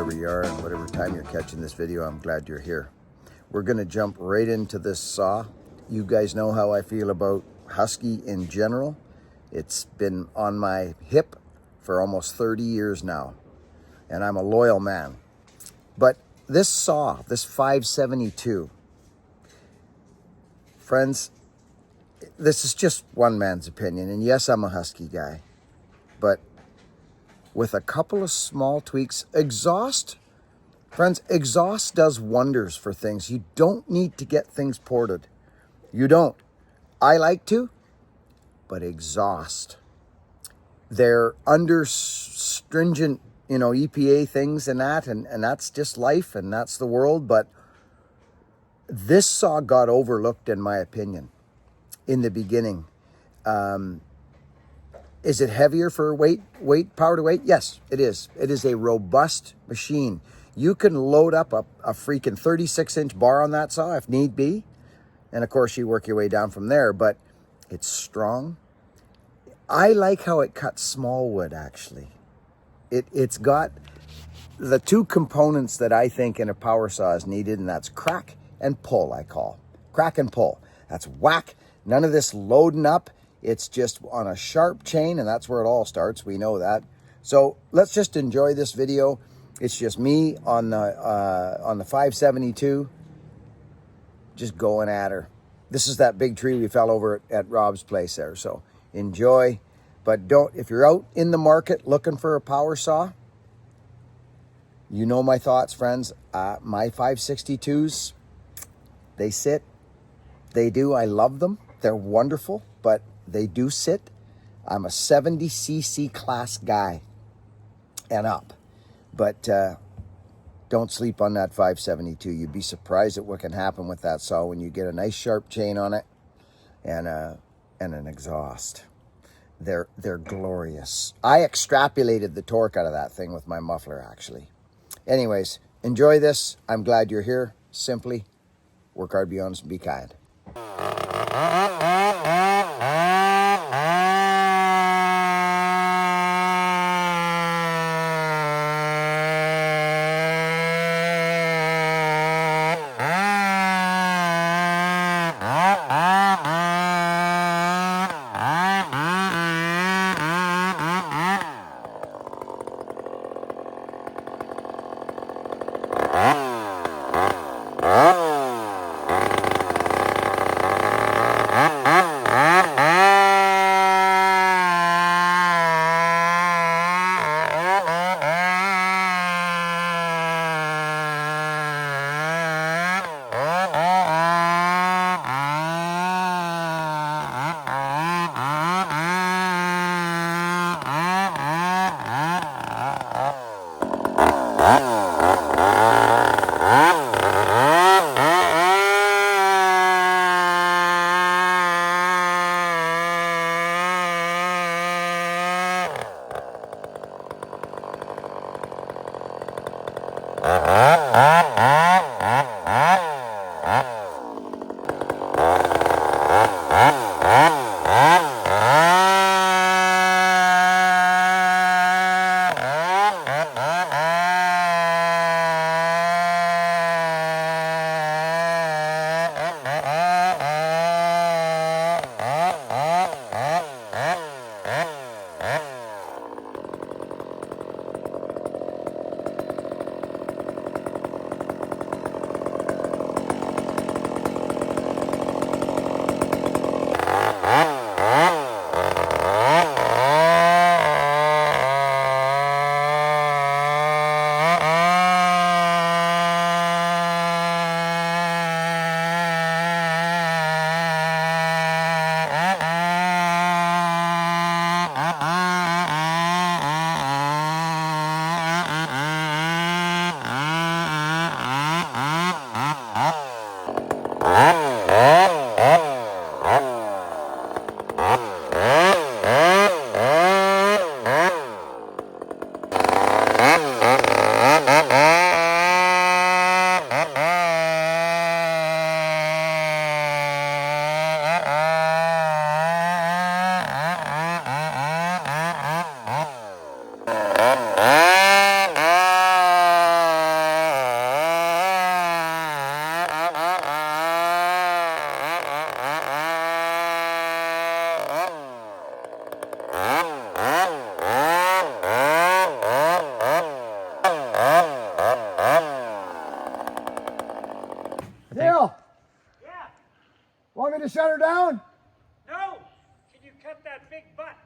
wherever you are and whatever time you're catching this video. I'm glad you're here. We're going to jump right into this saw. You guys know how I feel about Husky in general. It's been on my hip for almost 30 years now, and I'm a loyal man. But this saw, this 572, friends, this is just one man's opinion, and yes, I'm a Husky guy, but with a couple of small tweaks, friends, exhaust does wonders for things. You don't need to get things ported. You don't. I like to, but exhaust. They're under stringent, EPA things and that, and that's just life, and that's the world, but this saw got overlooked, in my opinion, in the beginning. Is it heavier for power to weight? Yes, it is. It is a robust machine. You can load up a freaking 36-inch bar on that saw if need be. And of course, you work your way down from there, but it's strong. I like how it cuts small wood, actually. It's got the two components that I think in a power saw is needed, and that's crack and pull, I call. Crack and pull. That's whack. None of this loading up. It's just on a sharp chain, and that's where it all starts. We know that. So let's just enjoy this video. It's just me on the 572, just going at her. This is that big tree we fell over at Rob's place there. So enjoy, but if you're out in the market looking for a power saw, you know my thoughts, friends. My 562s, they sit. They do. I love them. They're wonderful, but they do sit. I'm a 70cc class guy and up, but don't sleep on that 572. You'd be surprised at what can happen with that saw when you get a nice sharp chain on it and an exhaust. They're glorious. I extrapolated the torque out of that thing with my muffler, actually. Anyways, enjoy this. I'm glad you're here. Simply work hard, be honest, and be kind. Dale! Yeah? Want me to shut her down? No! Can you cut that big butt?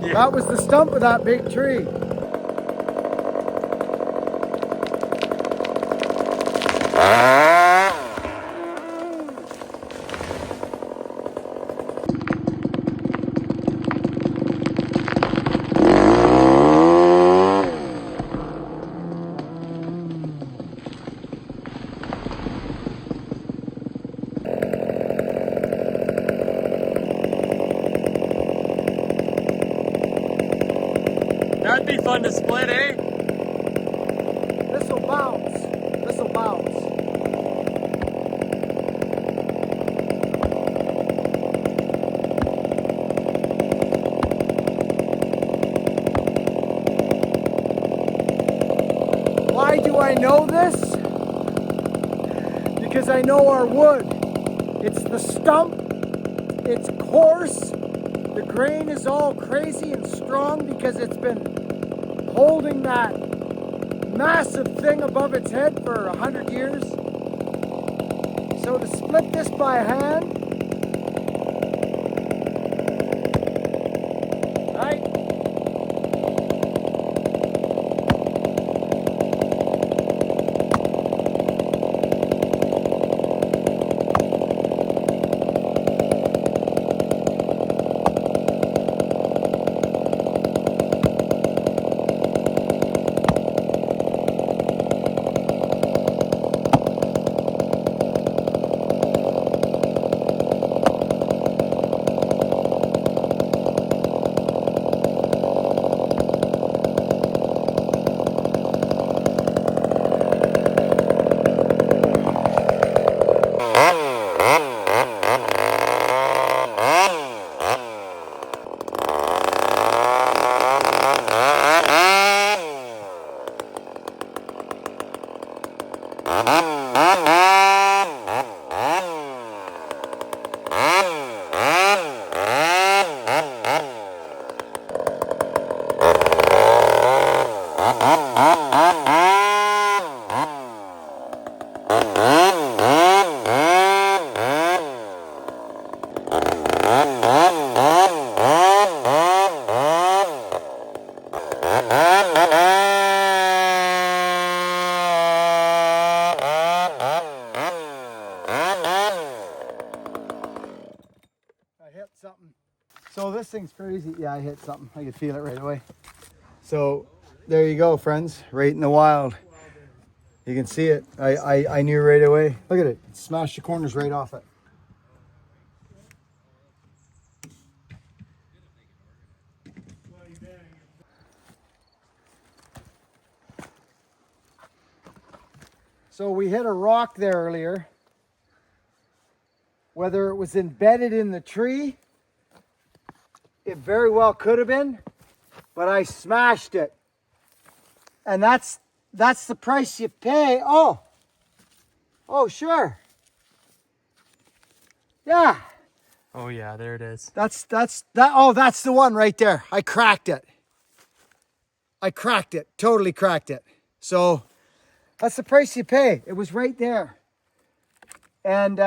Yeah. That was the stump of that big tree. That'd be fun to split, eh? This'll bounce. This'll bounce. Why do I know this? Because I know our wood. It's the stump. It's coarse. The grain is all crazy and strong because it's been holding that massive thing above its head for 100 years. So to split this by hand, right? So this thing's crazy. Yeah, I hit something. I could feel it right away. So there you go, friends. Right in the wild. You can see it. I knew right away. Look at it. It smashed the corners right off it. So we hit a rock there earlier. Whether it was embedded in the tree, it very well could have been, but I smashed it. And that's the price you pay. Oh, sure. Yeah. Oh yeah, there it is. That's the one right there. I cracked it. Totally cracked it. So that's the price you pay. It was right there. And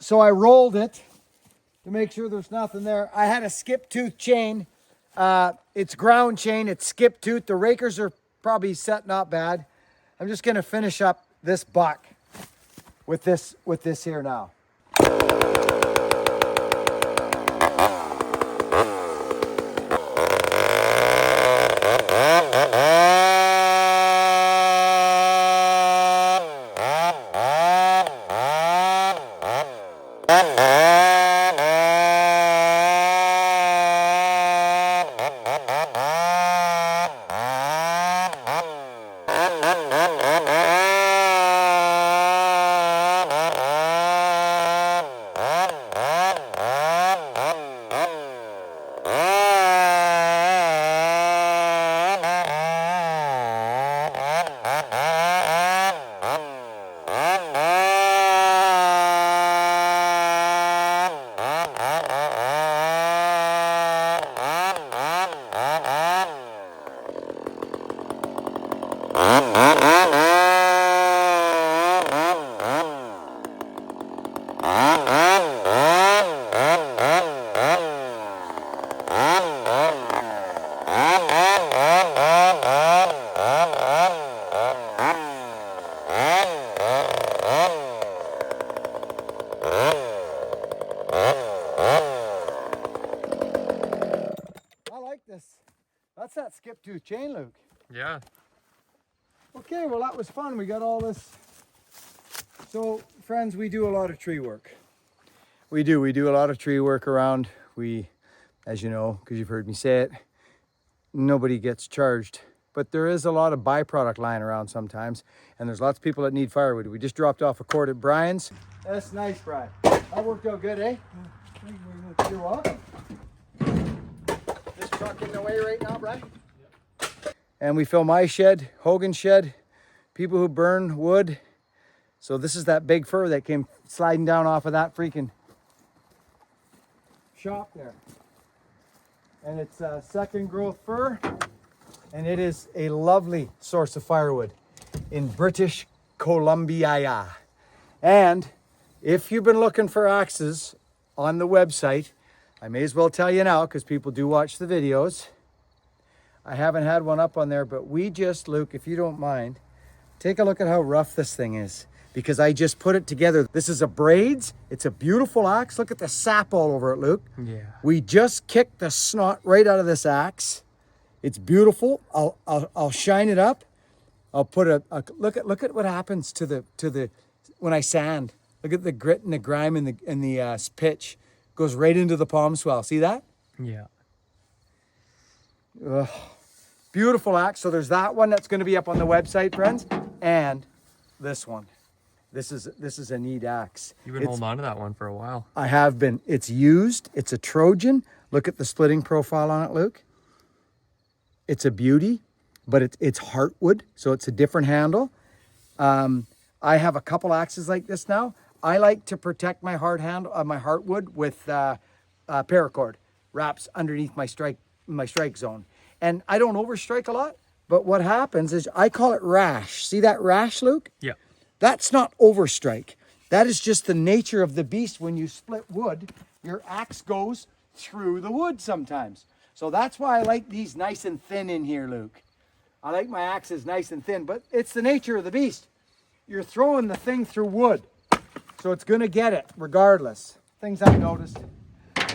so I rolled it to make sure there's nothing there. I had a skip tooth chain It's ground chain, it's skip tooth. The rakers are probably set not bad. I'm just gonna finish up this buck with this here now. That's that skip tooth chain, Luke. Yeah. Okay, well that was fun. We got all this. So friends, we do a lot of tree work. We do a lot of tree work around. We, as you know, because you've heard me say it, nobody gets charged. But there is a lot of byproduct lying around sometimes. And there's lots of people that need firewood. We just dropped off a cord at Brian's. That's nice, Brian. That worked out good, eh? You're welcome. This truck in the way right now, Brian? Yep. And we fill my shed, Hogan's shed, people who burn wood. So this is that big fir that came sliding down off of that freaking shop there. And it's a second growth fir. And it is a lovely source of firewood in British Columbia. And if you've been looking for axes on the website, I may as well tell you now because people do watch the videos. I haven't had one up on there, but we just, Luke, if you don't mind, take a look at how rough this thing is because I just put it together. This is a braids. It's a beautiful axe. Look at the sap all over it, Luke. Yeah. We just kicked the snot right out of this axe. It's beautiful. I'll shine it up. I'll put a look at what happens to the when I sand. Look at the grit and the grime and the pitch goes right into the palm swell. See that? Yeah. Ugh. Beautiful axe. So there's that one that's going to be up on the website, friends, and this one. This is a neat axe. You've been holding on to that one for a while. I have been. It's used. It's a Trojan. Look at the splitting profile on it, Luke. It's a beauty, but it's heartwood, so it's a different handle. I have a couple axes like this now. I like to protect my my heartwood with paracord wraps underneath my strike zone, and I don't overstrike a lot. But what happens is I call it rash. See that rash, Luke? Yeah. That's not overstrike. That is just the nature of the beast. When you split wood, your axe goes through the wood sometimes. So that's why I like these nice and thin in here, Luke. I like my axes nice and thin, but it's the nature of the beast. You're throwing the thing through wood, so it's going to get it regardless. Things I've noticed.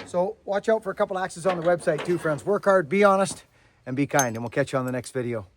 So watch out for a couple axes on the website too, friends. Work hard, be honest, and be kind, and we'll catch you on the next video.